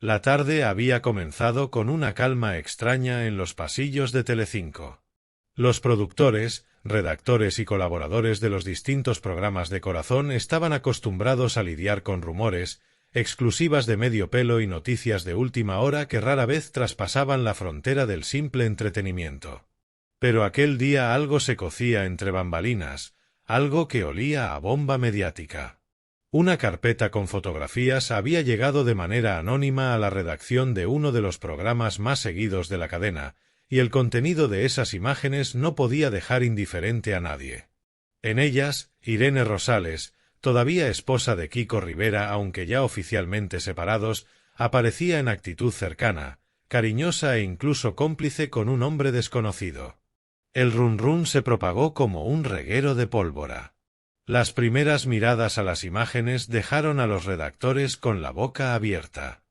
La tarde había comenzado con una calma extraña en los pasillos de Telecinco. Los productores, redactores y colaboradores de los distintos programas de Corazón estaban acostumbrados a lidiar con rumores, exclusivas de medio pelo y noticias de última hora que rara vez traspasaban la frontera del simple entretenimiento. Pero aquel día algo se cocía entre bambalinas, algo que olía a bomba mediática. Una carpeta con fotografías había llegado de manera anónima a la redacción de uno de los programas más seguidos de la cadena, y el contenido de esas imágenes no podía dejar indiferente a nadie. En ellas, Irene Rosales, todavía esposa de Kiko Rivera aunque ya oficialmente separados, aparecía en actitud cercana, cariñosa e incluso cómplice con un hombre desconocido. El run-run se propagó como un reguero de pólvora. Las primeras miradas a las imágenes dejaron a los redactores con la boca abierta.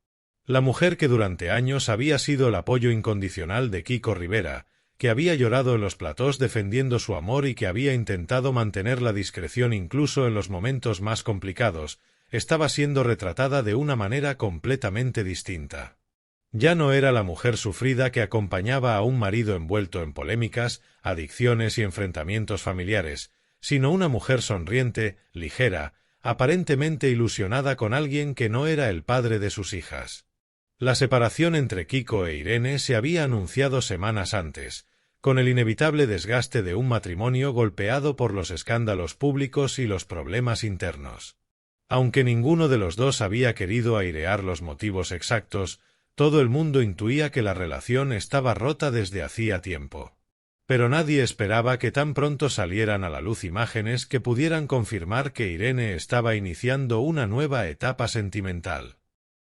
La mujer que durante años había sido el apoyo incondicional de Kiko Rivera, que había llorado en los platós defendiendo su amor y que había intentado mantener la discreción incluso en los momentos más complicados, estaba siendo retratada de una manera completamente distinta. Ya no era la mujer sufrida que acompañaba a un marido envuelto en polémicas, adicciones y enfrentamientos familiares, sino una mujer sonriente, ligera, aparentemente ilusionada con alguien que no era el padre de sus hijas. La separación entre Kiko e Irene se había anunciado semanas antes, con el inevitable desgaste de un matrimonio golpeado por los escándalos públicos y los problemas internos. Aunque ninguno de los dos había querido airear los motivos exactos, todo el mundo intuía que la relación estaba rota desde hacía tiempo. Pero nadie esperaba que tan pronto salieran a la luz imágenes que pudieran confirmar que Irene estaba iniciando una nueva etapa sentimental.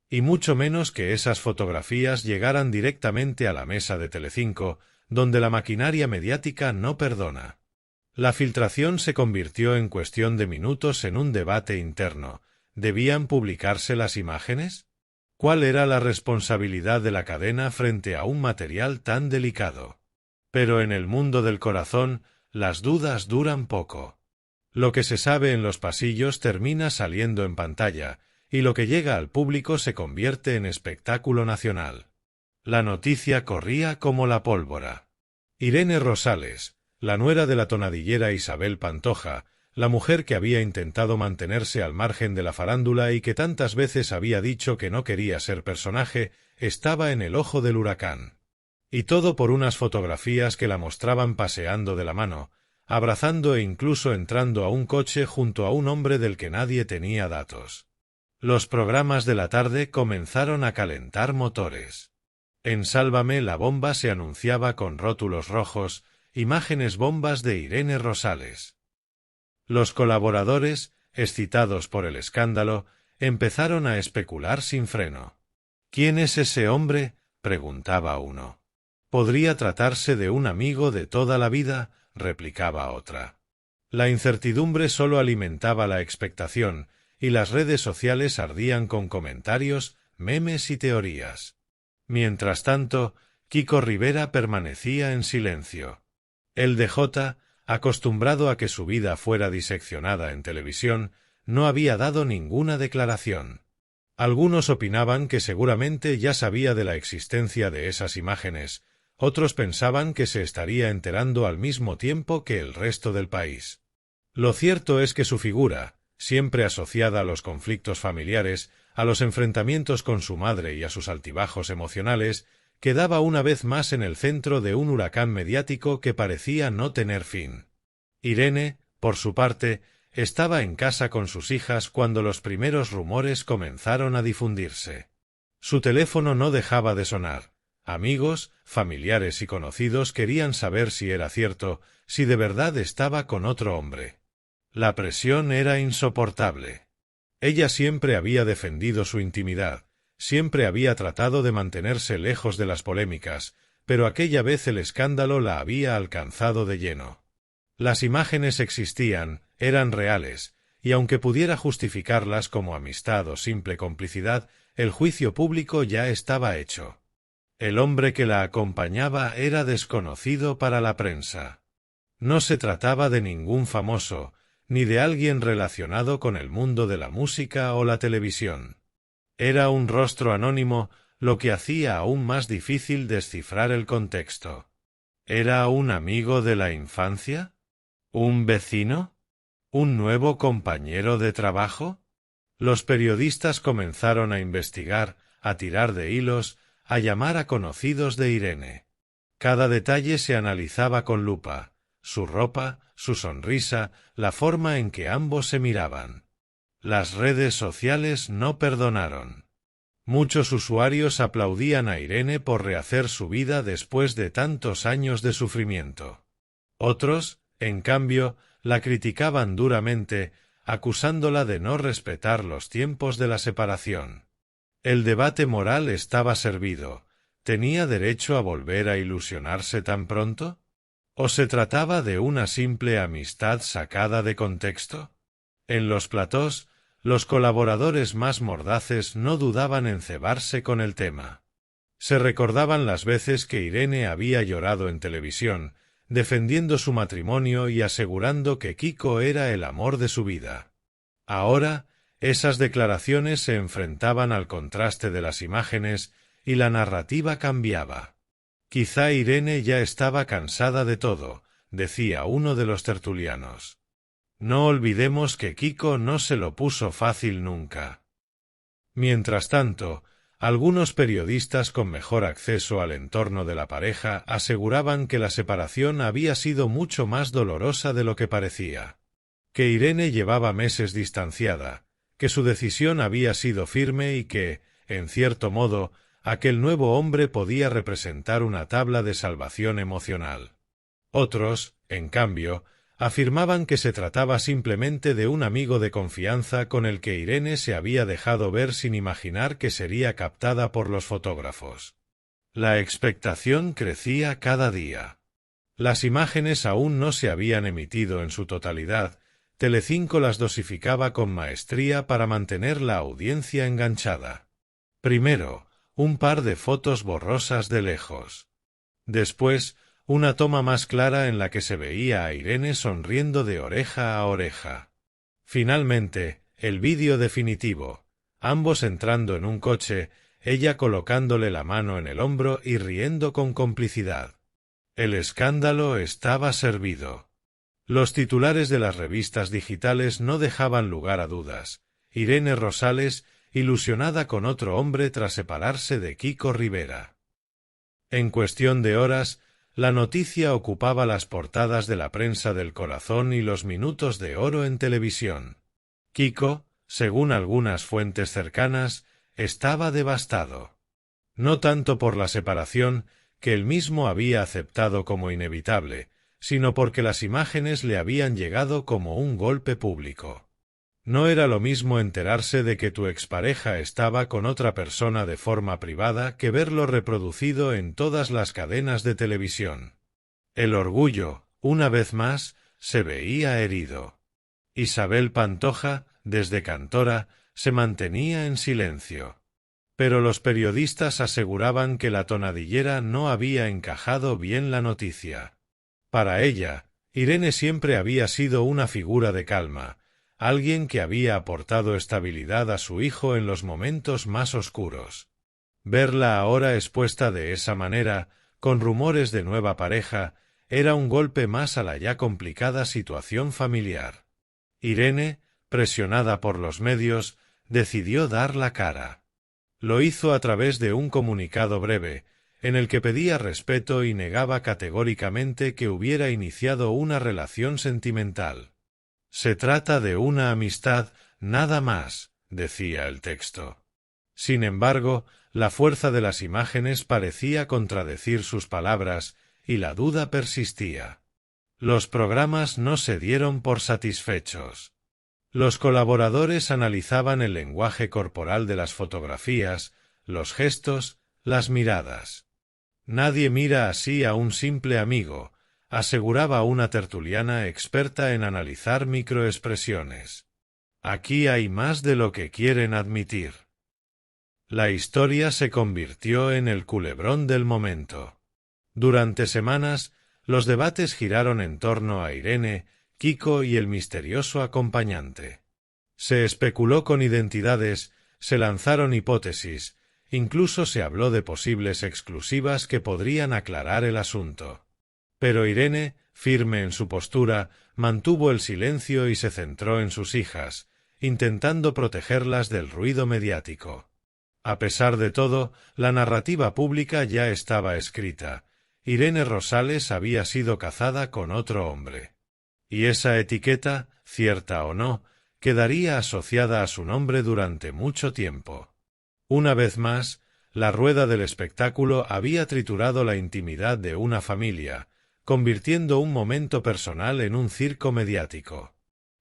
Y mucho menos que esas fotografías llegaran directamente a la mesa de Telecinco, donde la maquinaria mediática no perdona. La filtración se convirtió en cuestión de minutos en un debate interno. ¿Debían publicarse las imágenes? ¿Cuál era la responsabilidad de la cadena frente a un material tan delicado? Pero en el mundo del corazón, las dudas duran poco. Lo que se sabe en los pasillos termina saliendo en pantalla, y lo que llega al público se convierte en espectáculo nacional. La noticia corría como la pólvora. Irene Rosales, la nuera de la tonadillera Isabel Pantoja, la mujer que había intentado mantenerse al margen de la farándula y que tantas veces había dicho que no quería ser personaje, estaba en el ojo del huracán. Y todo por unas fotografías que la mostraban paseando de la mano, abrazando e incluso entrando a un coche junto a un hombre del que nadie tenía datos. Los programas de la tarde comenzaron a calentar motores. En Sálvame la bomba se anunciaba con rótulos rojos, imágenes bombas de Irene Rosales. Los colaboradores, excitados por el escándalo, empezaron a especular sin freno. ¿Quién es ese hombre?, preguntaba uno. ¿Podría tratarse de un amigo de toda la vida?, replicaba otra. La incertidumbre solo alimentaba la expectación, y las redes sociales ardían con comentarios, memes y teorías. Mientras tanto, Kiko Rivera permanecía en silencio. El DJ, acostumbrado a que su vida fuera diseccionada en televisión, no había dado ninguna declaración. Algunos opinaban que seguramente ya sabía de la existencia de esas imágenes, otros pensaban que se estaría enterando al mismo tiempo que el resto del país. Lo cierto es que su figura, siempre asociada a los conflictos familiares, a los enfrentamientos con su madre y a sus altibajos emocionales, quedaba una vez más en el centro de un huracán mediático que parecía no tener fin. Irene, por su parte, estaba en casa con sus hijas cuando los primeros rumores comenzaron a difundirse. Su teléfono no dejaba de sonar. Amigos, familiares y conocidos querían saber si era cierto, si de verdad estaba con otro hombre. La presión era insoportable. Ella siempre había defendido su intimidad, siempre había tratado de mantenerse lejos de las polémicas, pero aquella vez el escándalo la había alcanzado de lleno. Las imágenes existían, eran reales, y aunque pudiera justificarlas como amistad o simple complicidad, el juicio público ya estaba hecho. El hombre que la acompañaba era desconocido para la prensa. No se trataba de ningún famoso, ni de alguien relacionado con el mundo de la música o la televisión. Era un rostro anónimo, lo que hacía aún más difícil descifrar el contexto. ¿Era un amigo de la infancia? ¿Un vecino? ¿Un nuevo compañero de trabajo? Los periodistas comenzaron a investigar, a tirar de hilos, a llamar a conocidos de Irene. Cada detalle se analizaba con lupa: su ropa, su sonrisa, la forma en que ambos se miraban. Las redes sociales no perdonaron. Muchos usuarios aplaudían a Irene por rehacer su vida después de tantos años de sufrimiento. Otros, en cambio, la criticaban duramente, acusándola de no respetar los tiempos de la separación. El debate moral estaba servido. ¿Tenía derecho a volver a ilusionarse tan pronto? ¿O se trataba de una simple amistad sacada de contexto? En los platós, los colaboradores más mordaces no dudaban en cebarse con el tema. Se recordaban las veces que Irene había llorado en televisión, defendiendo su matrimonio y asegurando que Kiko era el amor de su vida. Ahora, esas declaraciones se enfrentaban al contraste de las imágenes y la narrativa cambiaba. Quizá Irene ya estaba cansada de todo, decía uno de los tertulianos. No olvidemos que Kiko no se lo puso fácil nunca. Mientras tanto, algunos periodistas con mejor acceso al entorno de la pareja aseguraban que la separación había sido mucho más dolorosa de lo que parecía. Que Irene llevaba meses distanciada, que su decisión había sido firme y que, en cierto modo, aquel nuevo hombre podía representar una tabla de salvación emocional. Otros, en cambio, afirmaban que se trataba simplemente de un amigo de confianza con el que Irene se había dejado ver sin imaginar que sería captada por los fotógrafos. La expectación crecía cada día. Las imágenes aún no se habían emitido en su totalidad. Telecinco las dosificaba con maestría para mantener la audiencia enganchada. Primero, un par de fotos borrosas de lejos. Después, una toma más clara en la que se veía a Irene sonriendo de oreja a oreja. Finalmente, el vídeo definitivo, ambos entrando en un coche, ella colocándole la mano en el hombro y riendo con complicidad. El escándalo estaba servido. Los titulares de las revistas digitales no dejaban lugar a dudas. Irene Rosales, ilusionada con otro hombre tras separarse de Kiko Rivera. En cuestión de horas, la noticia ocupaba las portadas de la prensa del corazón y los minutos de oro en televisión. Kiko, según algunas fuentes cercanas, estaba devastado. No tanto por la separación, que él mismo había aceptado como inevitable, sino porque las imágenes le habían llegado como un golpe público. No era lo mismo enterarse de que tu expareja estaba con otra persona de forma privada que verlo reproducido en todas las cadenas de televisión. El orgullo, una vez más, se veía herido. Isabel Pantoja, desde Cantora, se mantenía en silencio. Pero los periodistas aseguraban que la tonadillera no había encajado bien la noticia. Para ella, Irene siempre había sido una figura de calma, alguien que había aportado estabilidad a su hijo en los momentos más oscuros. Verla ahora expuesta de esa manera, con rumores de nueva pareja, era un golpe más a la ya complicada situación familiar. Irene, presionada por los medios, decidió dar la cara. Lo hizo a través de un comunicado breve, en el que pedía respeto y negaba categóricamente que hubiera iniciado una relación sentimental. Se trata de una amistad, nada más, decía el texto. Sin embargo, la fuerza de las imágenes parecía contradecir sus palabras, y la duda persistía. Los programas no se dieron por satisfechos. Los colaboradores analizaban el lenguaje corporal de las fotografías, los gestos, las miradas. Nadie mira así a un simple amigo, aseguraba una tertuliana experta en analizar microexpresiones. Aquí hay más de lo que quieren admitir. La historia se convirtió en el culebrón del momento. Durante semanas, los debates giraron en torno a Irene, Kiko y el misterioso acompañante. Se especuló con identidades, se lanzaron hipótesis, incluso se habló de posibles exclusivas que podrían aclarar el asunto. Pero Irene, firme en su postura, mantuvo el silencio y se centró en sus hijas, intentando protegerlas del ruido mediático. A pesar de todo, la narrativa pública ya estaba escrita. Irene Rosales había sido casada con otro hombre. Y esa etiqueta, cierta o no, quedaría asociada a su nombre durante mucho tiempo. Una vez más, la rueda del espectáculo había triturado la intimidad de una familia, convirtiendo un momento personal en un circo mediático.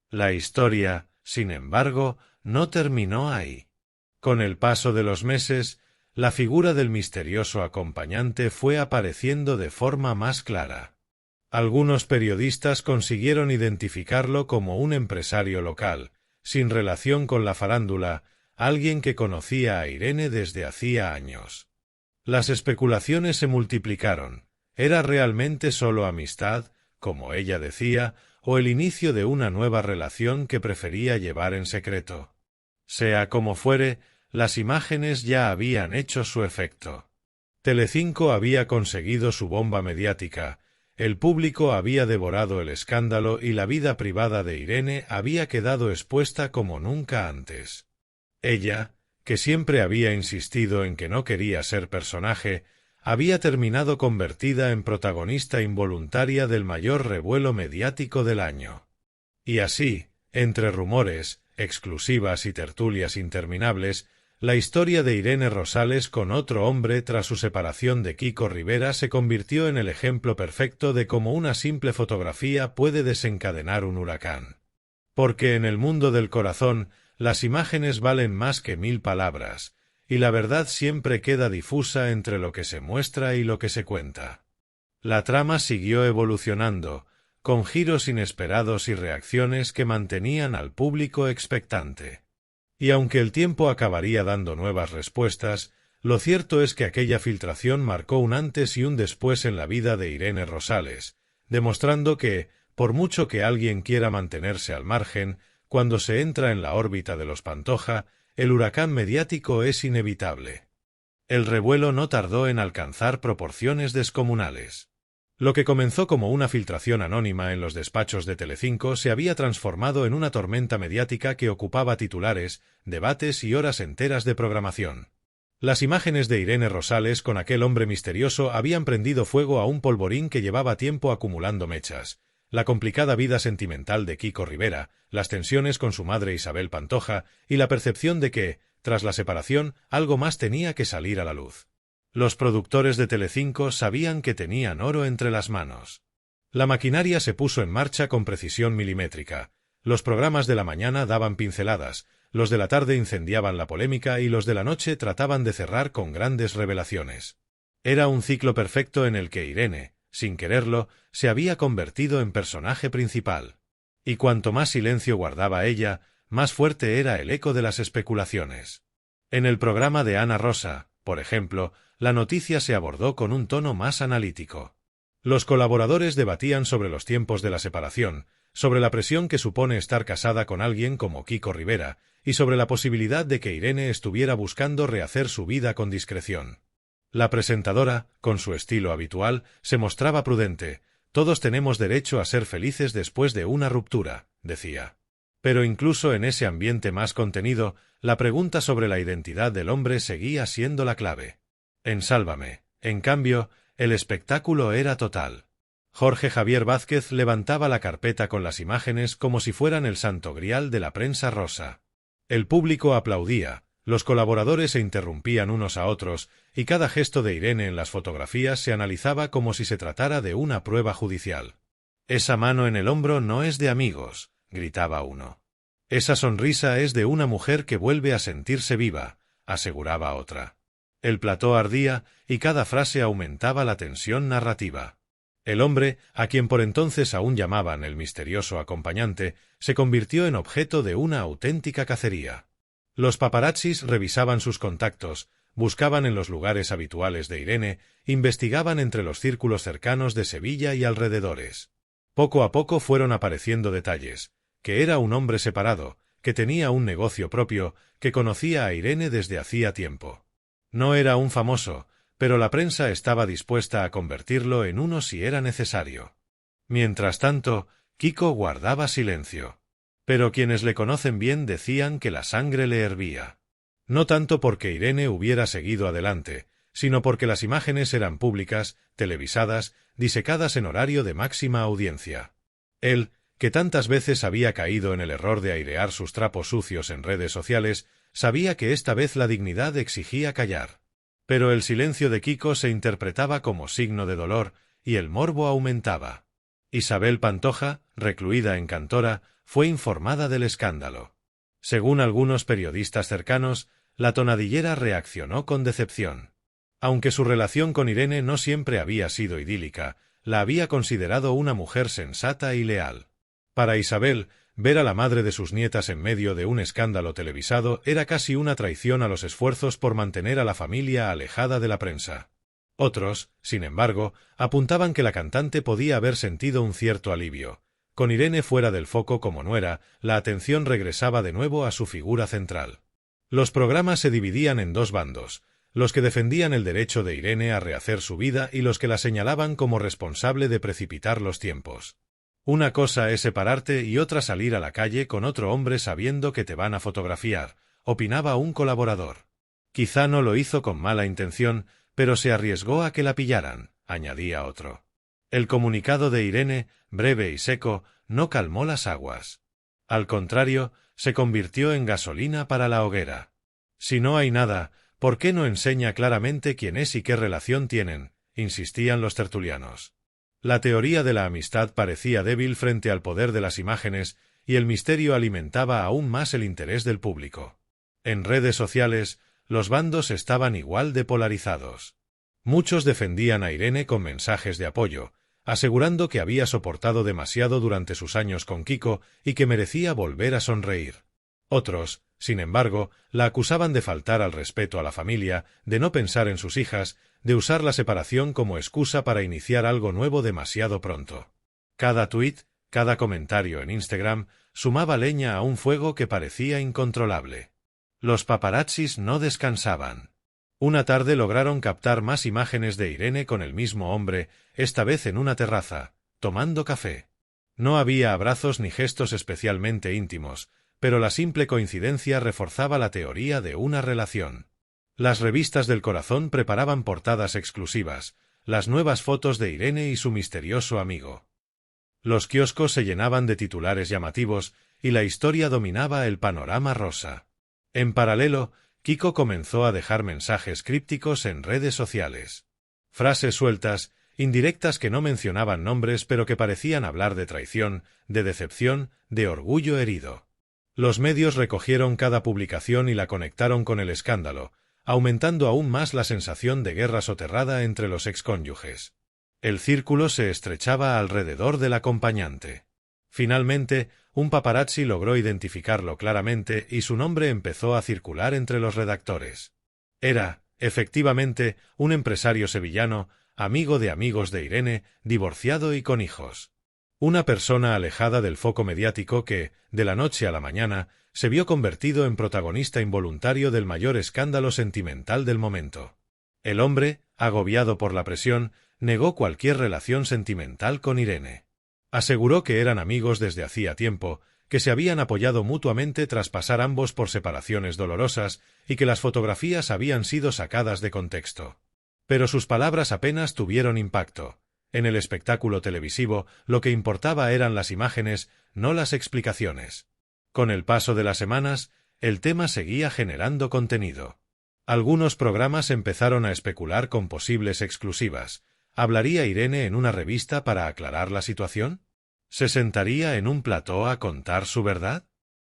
La historia, sin embargo, no terminó ahí. Con el paso de los meses, la figura del misterioso acompañante fue apareciendo de forma más clara. Algunos periodistas consiguieron identificarlo como un empresario local, sin relación con la farándula, alguien que conocía a Irene desde hacía años. Las especulaciones se multiplicaron. ¿Era realmente solo amistad, como ella decía, o el inicio de una nueva relación que prefería llevar en secreto? Sea como fuere, las imágenes ya habían hecho su efecto. Telecinco había conseguido su bomba mediática, el público había devorado el escándalo y la vida privada de Irene había quedado expuesta como nunca antes. Ella, que siempre había insistido en que no quería ser personaje, había terminado convertida en protagonista involuntaria del mayor revuelo mediático del año. Y así, entre rumores, exclusivas y tertulias interminables, la historia de Irene Rosales con otro hombre tras su separación de Kiko Rivera se convirtió en el ejemplo perfecto de cómo una simple fotografía puede desencadenar un huracán. Porque en el mundo del corazón, las imágenes valen más que 1000 palabras, y la verdad siempre queda difusa entre lo que se muestra y lo que se cuenta. La trama siguió evolucionando, con giros inesperados y reacciones que mantenían al público expectante. Y aunque el tiempo acabaría dando nuevas respuestas, lo cierto es que aquella filtración marcó un antes y un después en la vida de Irene Rosales, demostrando que, por mucho que alguien quiera mantenerse al margen, cuando se entra en la órbita de los Pantoja, el huracán mediático es inevitable. El revuelo no tardó en alcanzar proporciones descomunales. Lo que comenzó como una filtración anónima en los despachos de Telecinco se había transformado en una tormenta mediática que ocupaba titulares, debates y horas enteras de programación. Las imágenes de Irene Rosales con aquel hombre misterioso habían prendido fuego a un polvorín que llevaba tiempo acumulando mechas. La complicada vida sentimental de Kiko Rivera, las tensiones con su madre Isabel Pantoja y la percepción de que, tras la separación, algo más tenía que salir a la luz. Los productores de Telecinco sabían que tenían oro entre las manos. La maquinaria se puso en marcha con precisión milimétrica. Los programas de la mañana daban pinceladas, los de la tarde incendiaban la polémica y los de la noche trataban de cerrar con grandes revelaciones. Era un ciclo perfecto en el que Irene, sin quererlo, se había convertido en personaje principal. Y cuanto más silencio guardaba ella, más fuerte era el eco de las especulaciones. En el programa de Ana Rosa, por ejemplo, la noticia se abordó con un tono más analítico. Los colaboradores debatían sobre los tiempos de la separación, sobre la presión que supone estar casada con alguien como Kiko Rivera, y sobre la posibilidad de que Irene estuviera buscando rehacer su vida con discreción. La presentadora, con su estilo habitual, se mostraba prudente. Todos tenemos derecho a ser felices después de una ruptura, decía. Pero incluso en ese ambiente más contenido, la pregunta sobre la identidad del hombre seguía siendo la clave. En Sálvame, en cambio, el espectáculo era total. Jorge Javier Vázquez levantaba la carpeta con las imágenes como si fueran el santo grial de la prensa rosa. El público aplaudía, los colaboradores se interrumpían unos a otros, y cada gesto de Irene en las fotografías se analizaba como si se tratara de una prueba judicial. «Esa mano en el hombro no es de amigos», gritaba uno. «Esa sonrisa es de una mujer que vuelve a sentirse viva», aseguraba otra. El plató ardía y cada frase aumentaba la tensión narrativa. El hombre, a quien por entonces aún llamaban el misterioso acompañante, se convirtió en objeto de una auténtica cacería. Los paparazzis revisaban sus contactos, buscaban en los lugares habituales de Irene, investigaban entre los círculos cercanos de Sevilla y alrededores. Poco a poco fueron apareciendo detalles, que era un hombre separado, que tenía un negocio propio, que conocía a Irene desde hacía tiempo. No era un famoso, pero la prensa estaba dispuesta a convertirlo en uno si era necesario. Mientras tanto, Kiko guardaba silencio. Pero quienes le conocen bien decían que la sangre le hervía. No tanto porque Irene hubiera seguido adelante, sino porque las imágenes eran públicas, televisadas, disecadas en horario de máxima audiencia. Él, que tantas veces había caído en el error de airear sus trapos sucios en redes sociales, sabía que esta vez la dignidad exigía callar. Pero el silencio de Kiko se interpretaba como signo de dolor, y el morbo aumentaba. Isabel Pantoja, recluida en Cantora, fue informada del escándalo. Según algunos periodistas cercanos, la tonadillera reaccionó con decepción. Aunque su relación con Irene no siempre había sido idílica, la había considerado una mujer sensata y leal. Para Isabel, ver a la madre de sus nietas en medio de un escándalo televisado era casi una traición a los esfuerzos por mantener a la familia alejada de la prensa. Otros, sin embargo, apuntaban que la cantante podía haber sentido un cierto alivio. Con Irene fuera del foco como nuera, la atención regresaba de nuevo a su figura central. Los programas se dividían en dos bandos, los que defendían el derecho de Irene a rehacer su vida y los que la señalaban como responsable de precipitar los tiempos. Una cosa es separarte y otra salir a la calle con otro hombre sabiendo que te van a fotografiar, opinaba un colaborador. Quizá no lo hizo con mala intención, pero se arriesgó a que la pillaran, añadía otro. El comunicado de Irene, breve y seco, no calmó las aguas. Al contrario, se convirtió en gasolina para la hoguera. Si no hay nada, ¿por qué no enseña claramente quién es y qué relación tienen?, insistían los tertulianos. La teoría de la amistad parecía débil frente al poder de las imágenes, y el misterio alimentaba aún más el interés del público. En redes sociales, los bandos estaban igual de polarizados. Muchos defendían a Irene con mensajes de apoyo, asegurando que había soportado demasiado durante sus años con Kiko y que merecía volver a sonreír. Otros, sin embargo, la acusaban de faltar al respeto a la familia, de no pensar en sus hijas, de usar la separación como excusa para iniciar algo nuevo demasiado pronto. Cada tuit, cada comentario en Instagram, sumaba leña a un fuego que parecía incontrolable. Los paparazzis no descansaban. Una tarde lograron captar más imágenes de Irene con el mismo hombre, esta vez en una terraza, tomando café. No había abrazos ni gestos especialmente íntimos, pero la simple coincidencia reforzaba la teoría de una relación. Las revistas del corazón preparaban portadas exclusivas, las nuevas fotos de Irene y su misterioso amigo. Los kioscos se llenaban de titulares llamativos, y la historia dominaba el panorama rosa. En paralelo, Kiko comenzó a dejar mensajes crípticos en redes sociales. Frases sueltas, indirectas que no mencionaban nombres pero que parecían hablar de traición, de decepción, de orgullo herido. Los medios recogieron cada publicación y la conectaron con el escándalo, aumentando aún más la sensación de guerra soterrada entre los excónyuges. El círculo se estrechaba alrededor del acompañante. Finalmente, un paparazzi logró identificarlo claramente y su nombre empezó a circular entre los redactores. Era, efectivamente, un empresario sevillano, amigo de amigos de Irene, divorciado y con hijos. Una persona alejada del foco mediático que, de la noche a la mañana, se vio convertido en protagonista involuntario del mayor escándalo sentimental del momento. El hombre, agobiado por la presión, negó cualquier relación sentimental con Irene. Aseguró que eran amigos desde hacía tiempo, que se habían apoyado mutuamente tras pasar ambos por separaciones dolorosas y que las fotografías habían sido sacadas de contexto. Pero sus palabras apenas tuvieron impacto. En el espectáculo televisivo, lo que importaba eran las imágenes, no las explicaciones. Con el paso de las semanas, el tema seguía generando contenido. Algunos programas empezaron a especular con posibles exclusivas. ¿Hablaría Irene en una revista para aclarar la situación? ¿Se sentaría en un plató a contar su verdad?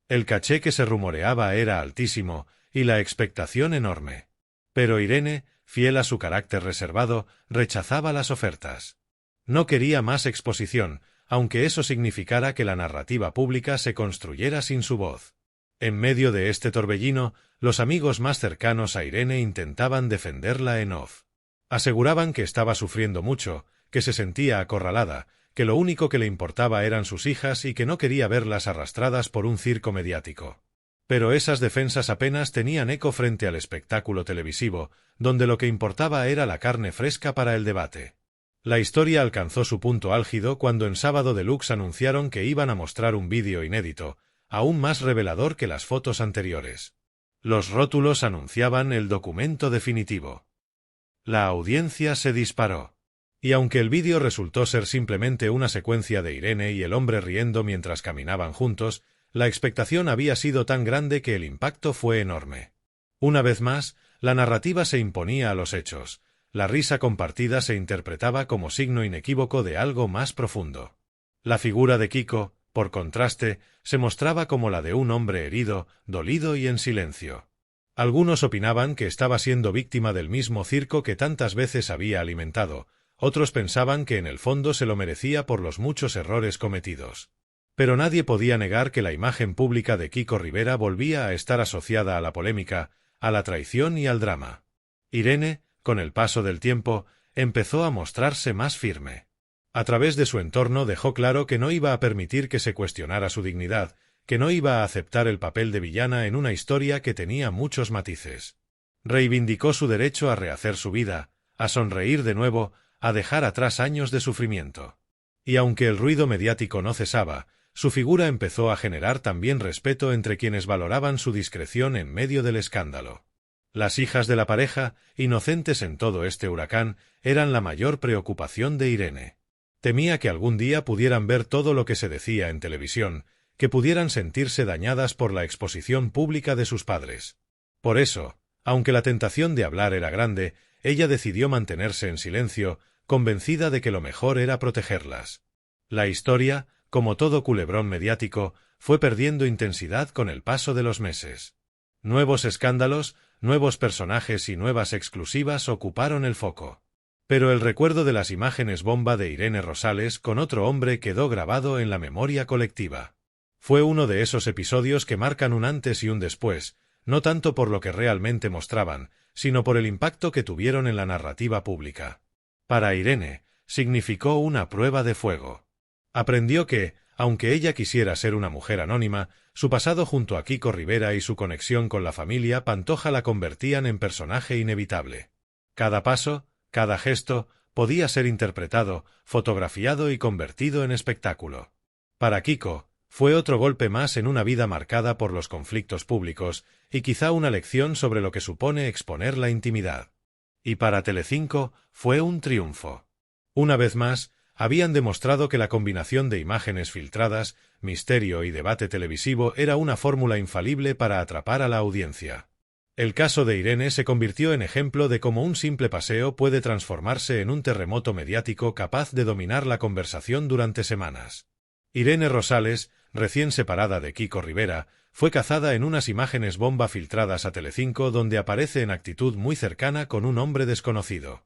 El caché que se rumoreaba era altísimo, y la expectación enorme. Pero Irene, fiel a su carácter reservado, rechazaba las ofertas. No quería más exposición, aunque eso significara que la narrativa pública se construyera sin su voz. En medio de este torbellino, los amigos más cercanos a Irene intentaban defenderla en off. Aseguraban que estaba sufriendo mucho, que se sentía acorralada, que lo único que le importaba eran sus hijas y que no quería verlas arrastradas por un circo mediático. Pero esas defensas apenas tenían eco frente al espectáculo televisivo, donde lo que importaba era la carne fresca para el debate. La historia alcanzó su punto álgido cuando en Sábado Deluxe anunciaron que iban a mostrar un vídeo inédito, aún más revelador que las fotos anteriores. Los rótulos anunciaban el documento definitivo. La audiencia se disparó. Y aunque el vídeo resultó ser simplemente una secuencia de Irene y el hombre riendo mientras caminaban juntos, la expectación había sido tan grande que el impacto fue enorme. Una vez más, la narrativa se imponía a los hechos. La risa compartida se interpretaba como signo inequívoco de algo más profundo. La figura de Kiko, por contraste, se mostraba como la de un hombre herido, dolido y en silencio. Algunos opinaban que estaba siendo víctima del mismo circo que tantas veces había alimentado, otros pensaban que en el fondo se lo merecía por los muchos errores cometidos. Pero nadie podía negar que la imagen pública de Kiko Rivera volvía a estar asociada a la polémica, a la traición y al drama. Irene, con el paso del tiempo, empezó a mostrarse más firme. A través de su entorno dejó claro que no iba a permitir que se cuestionara su dignidad, que no iba a aceptar el papel de villana en una historia que tenía muchos matices. Reivindicó su derecho a rehacer su vida, a sonreír de nuevo, a dejar atrás años de sufrimiento. Y aunque el ruido mediático no cesaba, su figura empezó a generar también respeto entre quienes valoraban su discreción en medio del escándalo. Las hijas de la pareja, inocentes en todo este huracán, eran la mayor preocupación de Irene. Temía que algún día pudieran ver todo lo que se decía en televisión, que pudieran sentirse dañadas por la exposición pública de sus padres. Por eso, aunque la tentación de hablar era grande, ella decidió mantenerse en silencio, convencida de que lo mejor era protegerlas. La historia, como todo culebrón mediático, fue perdiendo intensidad con el paso de los meses. Nuevos escándalos, nuevos personajes y nuevas exclusivas ocuparon el foco. Pero el recuerdo de las imágenes bomba de Irene Rosales con otro hombre quedó grabado en la memoria colectiva. Fue uno de esos episodios que marcan un antes y un después, no tanto por lo que realmente mostraban, sino por el impacto que tuvieron en la narrativa pública. Para Irene, significó una prueba de fuego. Aprendió que, aunque ella quisiera ser una mujer anónima, su pasado junto a Kiko Rivera y su conexión con la familia Pantoja la convertían en personaje inevitable. Cada paso, cada gesto, podía ser interpretado, fotografiado y convertido en espectáculo. Para Kiko, fue otro golpe más en una vida marcada por los conflictos públicos, y quizá una lección sobre lo que supone exponer la intimidad. Y para Telecinco, fue un triunfo. Una vez más, habían demostrado que la combinación de imágenes filtradas, misterio y debate televisivo era una fórmula infalible para atrapar a la audiencia. El caso de Irene se convirtió en ejemplo de cómo un simple paseo puede transformarse en un terremoto mediático capaz de dominar la conversación durante semanas. Irene Rosales, recién separada de Kiko Rivera, fue cazada en unas imágenes bomba filtradas a Telecinco donde aparece en actitud muy cercana con un hombre desconocido.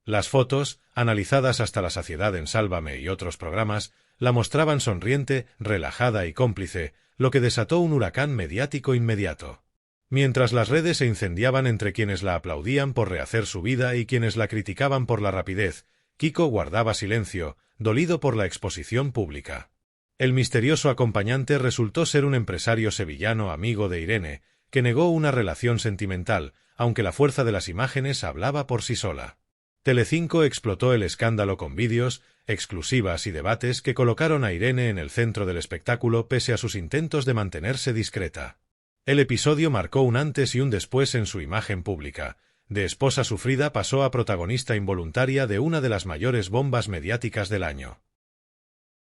Las fotos, analizadas hasta la saciedad en Sálvame y otros programas, la mostraban sonriente, relajada y cómplice, lo que desató un huracán mediático inmediato. Mientras las redes se incendiaban entre quienes la aplaudían por rehacer su vida y quienes la criticaban por la rapidez, Kiko guardaba silencio, dolido por la exposición pública. El misterioso acompañante resultó ser un empresario sevillano amigo de Irene, que negó una relación sentimental, aunque la fuerza de las imágenes hablaba por sí sola. Telecinco explotó el escándalo con vídeos, exclusivas y debates que colocaron a Irene en el centro del espectáculo pese a sus intentos de mantenerse discreta. El episodio marcó un antes y un después en su imagen pública. De esposa sufrida pasó a protagonista involuntaria de una de las mayores bombas mediáticas del año.